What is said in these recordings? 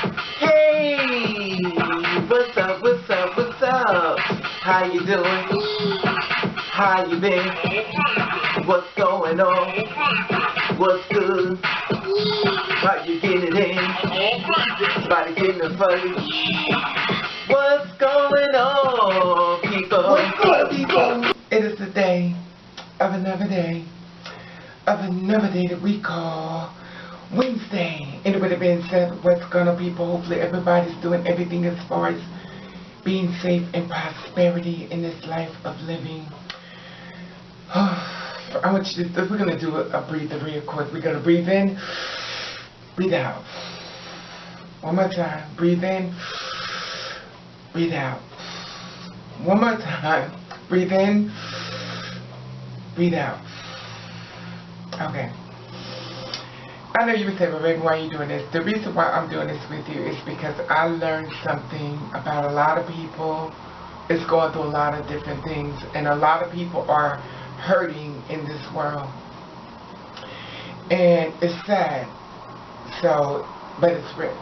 Hey, what's up, what's up, what's up? How you doing? How you been? What's going on? What's good? How you getting it in? Body getting it funny. What's going on, people? What's good, people? It is the day of another day that we call Wednesday. And with it being said, what's gonna people? Hopefully everybody's doing everything as far as being safe and prosperity in this life of living. I want you to, we're gonna do a breather real quick. We're gonna breathe in, breathe out. One more time. Breathe in, breathe out. One more time. Breathe in, breathe out. Okay. I know you would say, well, Raven, why are you doing this? The reason why I'm doing this with you is because I learned something about a lot of people. It's going through a lot of different things, and a lot of people are hurting in this world. And it's sad. So, but it's real.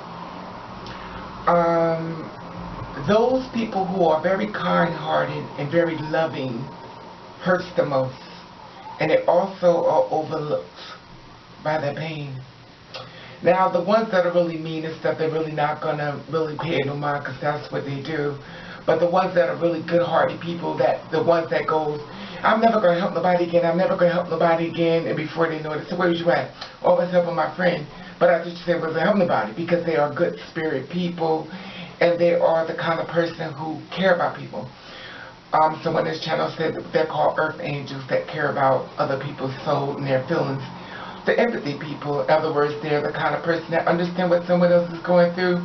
Those people who are very kind-hearted and very loving hurts the most. And they also are overlooked by their pain. Now, the ones that are really mean and stuff, they're really not going to really pay no mind because that's what they do. But the ones that are really good-hearted people, the ones that goes, I'm never going to help nobody again, I'm never going to help nobody again, and before they know it, so where was you at? Always helping my friend. But I just said, wasn't helping nobody because they are good spirit people, and they are the kind of person who care about people. Someone in this channel said that they're called earth angels that care about other people's soul and their feelings. The empathy people, in other words, they're the kind of person that understand what someone else is going through,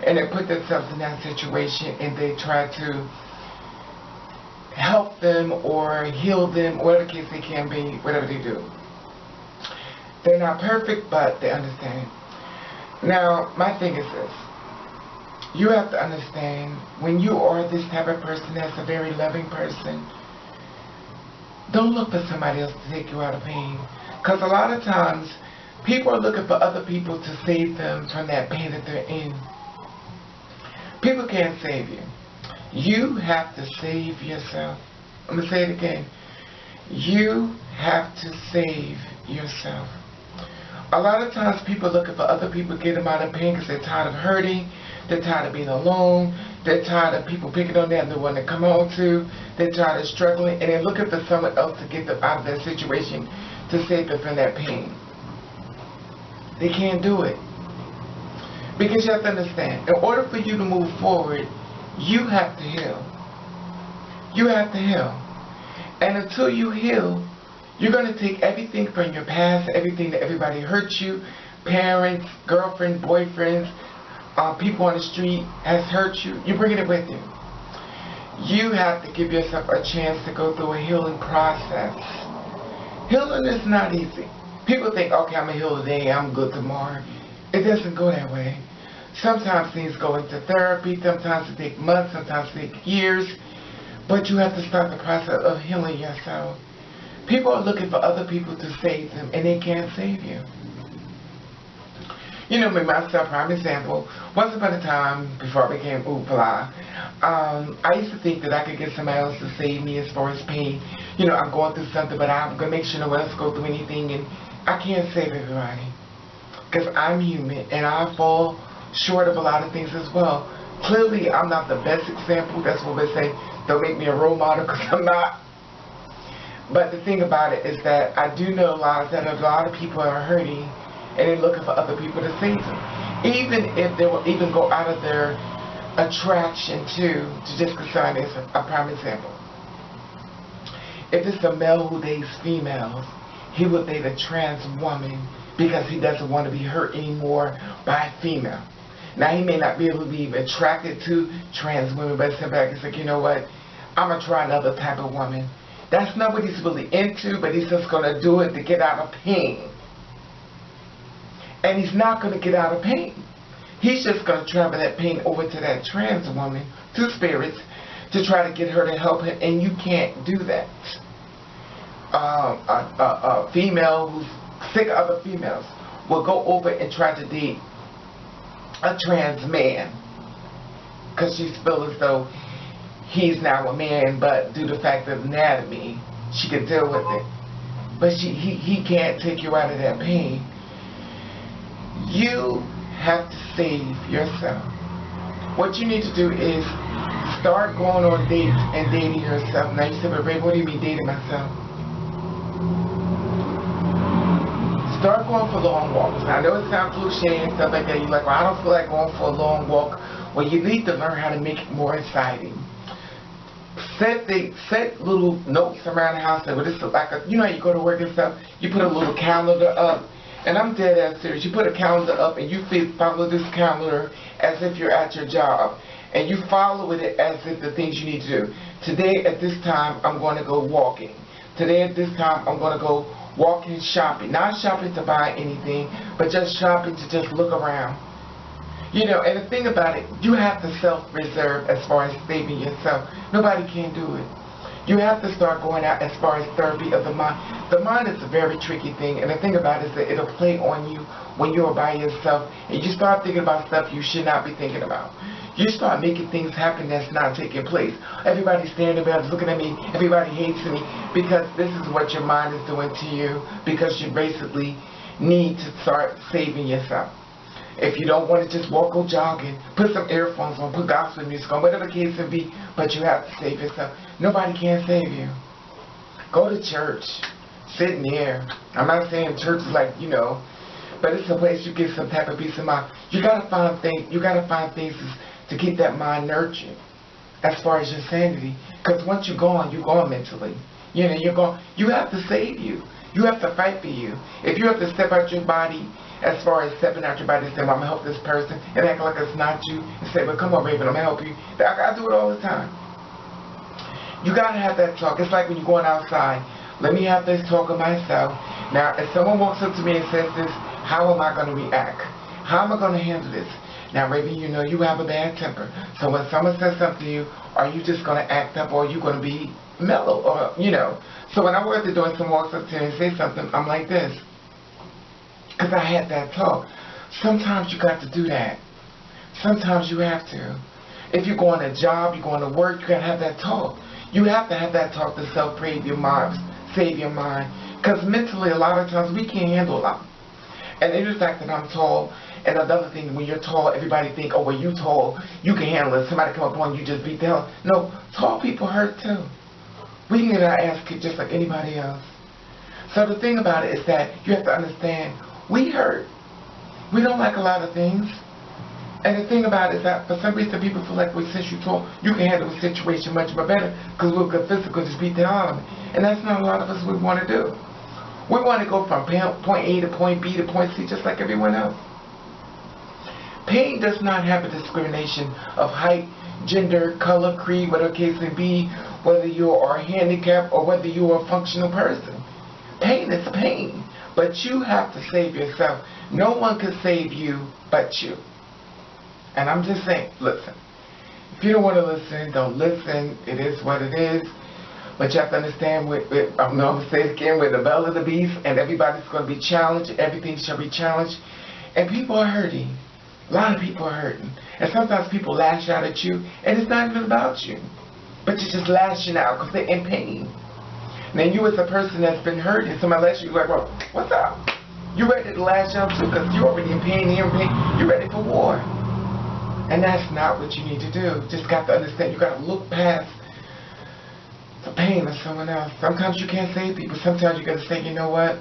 and they put themselves in that situation and they try to help them or heal them, whatever the case they can be, whatever they do. They're not perfect, but they understand. Now, my thing is this. You have to understand, when you are this type of person that's a very loving person, don't look for somebody else to take you out of pain. Because a lot of times, people are looking for other people to save them from that pain that they're in. People can't save you. You have to save yourself. I'm going to say it again. You have to save yourself. A lot of times people are looking for other people to get them out of pain because they're tired of hurting, they're tired of being alone, they're tired of people picking on them and the one to come on to, they're tired of struggling, and they're looking for someone else to get them out of that situation to save them from that pain. They can't do it. Because you have to understand, in order for you to move forward, you have to heal. You have to heal. And until you heal, you're going to take everything from your past, everything that everybody hurt you, parents, girlfriends, boyfriends, people on the street has hurt you. You're bringing it with you. You have to give yourself a chance to go through a healing process. Healing is not easy. People think, okay, I'm going to heal today, I'm good tomorrow. It doesn't go that way. Sometimes things go into therapy, sometimes it takes months, sometimes it takes years. But you have to start the process of healing yourself. People are looking for other people to save them, and they can't save you. You know me, myself, prime example. Once upon a time, before I became Oopla, I used to think that I could get somebody else to save me as far as pain. You know, I'm going through something, but I'm going to make sure no one else go through anything, and I can't save everybody. Because I'm human, and I fall short of a lot of things as well. Clearly, I'm not the best example. That's what they say. Don't make me a role model, because I'm not. But the thing about it is that I do know that a lot of people are hurting and they're looking for other people to save them. Even if they will even go out of their attraction to just concern as a prime example. If it's a male who dates females, he would date a trans woman because he doesn't want to be hurt anymore by a female. Now, he may not be able to be attracted to trans women, but it's like, you know what, I'm going to try another type of woman. That's not what he's really into, but he's just going to do it to get out of pain. And he's not going to get out of pain. He's just going to travel that pain over to that trans woman, to spirits, to try to get her to help him, and you can't do that. A female who's sick of other females will go over and try to date a trans man, because she feels as though he's now a man, but due to the fact of anatomy, she can deal with it. But he can't take you out of that pain. You have to save yourself. What you need to do is start going on dates and dating yourself. Now you say, but Ray, what do you mean dating myself? Start going for long walks. Now I know it sounds cliche and stuff like that. You're like, well, I don't feel like going for a long walk. Well, you need to learn how to make it more exciting. Set little notes around the house. Well, this is like a, you know how you go to work and stuff, you put a little calendar up. And I'm dead ass serious. You put a calendar up and you follow this calendar as if you're at your job. And you follow it as if the things you need to do. Today at this time, I'm going to go walking. Today at this time, I'm going to go walking, shopping. Not shopping to buy anything, but just shopping to just look around. You know, and the thing about it, you have to self-reserve as far as saving yourself. Nobody can do it. You have to start going out as far as therapy of the mind. The mind is a very tricky thing, and the thing about it is that it'll play on you when you're by yourself, and you start thinking about stuff you should not be thinking about. You start making things happen that's not taking place. Everybody's standing there looking at me. Everybody hates me because this is what your mind is doing to you, because you basically need to start saving yourself. If you don't want to just walk, go jogging, put some earphones on, put gospel music on, whatever the case may be, but you have to save yourself. Nobody can save you. Go to church. Sit in there. I'm not saying church is like, you know, but it's a place you get some type of peace of mind. You gotta find things to keep that mind nurtured as far as your sanity. Because once you're gone mentally. You know, you're gone. You have to save you. You have to fight for you. If you have to step out your body, as far as stepping out your body and saying, well, I'm going to help this person, and act like it's not you, and say, well, come on, Raven, I'm going to help you. I do it all the time. You got to have that talk. It's like when you're going outside. Let me have this talk with myself. Now, if someone walks up to me and says this, how am I going to react? How am I going to handle this? Now, Raven, you know you have a bad temper. So when someone says something to you, are you just going to act up, or are you going to be mellow? Or, you know. So when I walk at the door and someone walks up to me and says something, I'm like this. Because I had that talk. Sometimes you got to do that. Sometimes you have to. If you're going to a job, you're going to work, you got to have that talk. You have to have that talk to self-save your mind. Save your mind. Because mentally, a lot of times, we can't handle a lot. And it's the fact that I'm tall. And another thing, when you're tall, everybody think, oh, well, you tall, you can handle it. Somebody come up on you, just beat the hell. No, tall people hurt too. We can get our ass kicked just like anybody else. So the thing about it is that you have to understand, we hurt. We don't like a lot of things. And the thing about it is that for some reason people feel like, well, since you're tall, you can handle a situation much more better because we're good physical, just beat the hell out of me. And that's not a lot of us we want to do. We want to go from point A to point B to point C just like everyone else. Pain does not have a discrimination of height, gender, color, creed, whatever the case may be, whether you are handicapped or whether you are a functional person. Pain is pain. But you have to save yourself. No one can save you but you. And I'm just saying, listen. If you don't want to listen, don't listen. It is what it is. But you have to understand, I'm going to say it again, we're the belly of the beast, and everybody's going to be challenged. Everything shall be challenged. And people are hurting. A lot of people are hurting. And sometimes people lash out at you, and it's not even about you. But you're just lashing out because they're in pain. Now you as a person that's been hurt, and somebody lets you, like, well, what's up? You ready to lash out too because you're already in pain, you're in pain. You're ready for war. And that's not what you need to do. Just got to understand, you got to look past the pain of someone else. Sometimes you can't save people. Sometimes you got to say, you know what?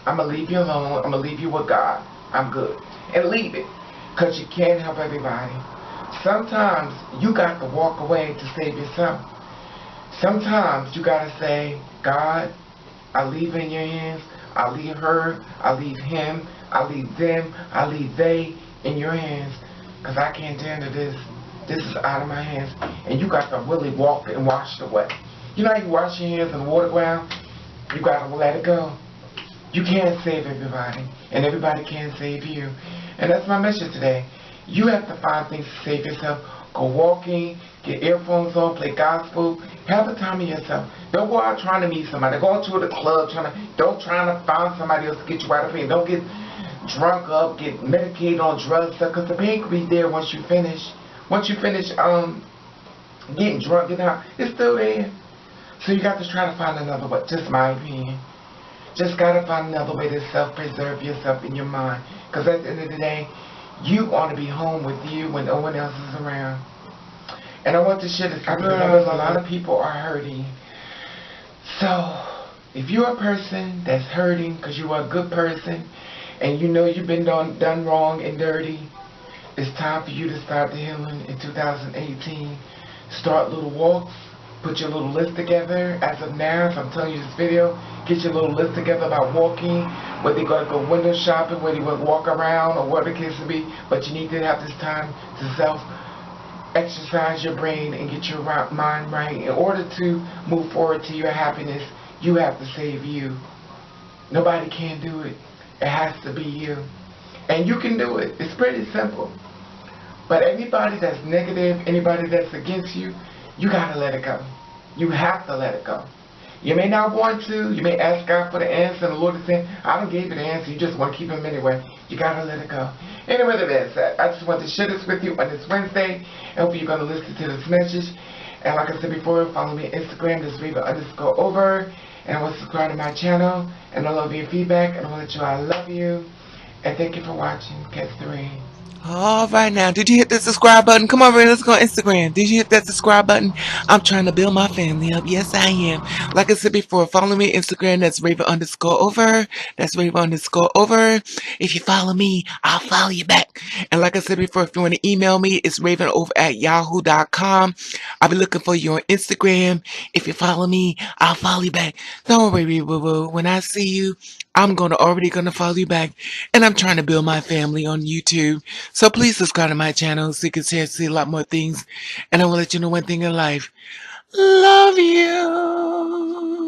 I'm going to leave you alone. I'm going to leave you with God. I'm good. And leave it. Because you can't help everybody. Sometimes you got to walk away to save yourself. Sometimes you got to say, God, I leave it in your hands. I leave her. I leave him. I leave them. I leave they in your hands. Because I can't handle this. This is out of my hands. And you got to really walk it and wash it away. You know how you wash your hands in the water ground? You got to let it go. You can't save everybody. And everybody can't save you. And that's my mission today. You have to find things to save yourself. Go walking, get earphones on, play gospel. Have the time of yourself. Don't go out trying to meet somebody. Go out to the club don't try to find somebody else to get you out of pain. Don't drunk up, get medicated on drugs, because the pain could be there once you finish. Once you finish getting drunk and out, it's still there. So you got to try to find another way. Just my opinion. Just got to find another way to self-preserve yourself in your mind. Because at the end of the day, you want to be home with you when no one else is around. And I want to share this because I know a lot of people are hurting. So, if you're a person that's hurting because you are a good person and you know you've been done wrong and dirty, it's time for you to start the healing in 2018. Start little walks. Put your little list together. As of now, if I'm telling you this video, get your little list together about walking, whether you're going to go window shopping, whether you're going to walk around, or whatever the case may be. But you need to have this time to self-exercise your brain and get your mind right. In order to move forward to your happiness, you have to save you. Nobody can do it. It has to be you. And you can do it. It's pretty simple. But anybody that's negative, anybody that's against you, you gotta let it go. You have to let it go. You may not want to. You may ask God for the answer, and the Lord is saying, I don't give you the answer. You just want to keep him anyway. You gotta let it go. Anyway, that being said, I just want to share this with you on this Wednesday. I hope you're gonna listen to this message. And like I said before, follow me on Instagram, this Raven_over. And I want to subscribe to my channel. And I love your feedback. And I want to let you know I love you. And thank you for watching. Catch the rain. All right now, did you hit the subscribe button? Come on, Ray, let's go on Instagram. Did you hit that subscribe button? I'm trying to build my family up. Yes, I am. Like I said before, follow me on Instagram. That's Raven_over. That's Raven_over. If you follow me, I'll follow you back. And like I said before, if you want to email me, it's ravenover@yahoo.com. I'll be looking for you on Instagram. If you follow me, I'll follow you back. Don't worry, boo-boo. When I see you, I'm already gonna follow you back. And I'm trying to build my family on YouTube. So please subscribe to my channel so you can see a lot more things. And I will let you know one thing in life. Love you.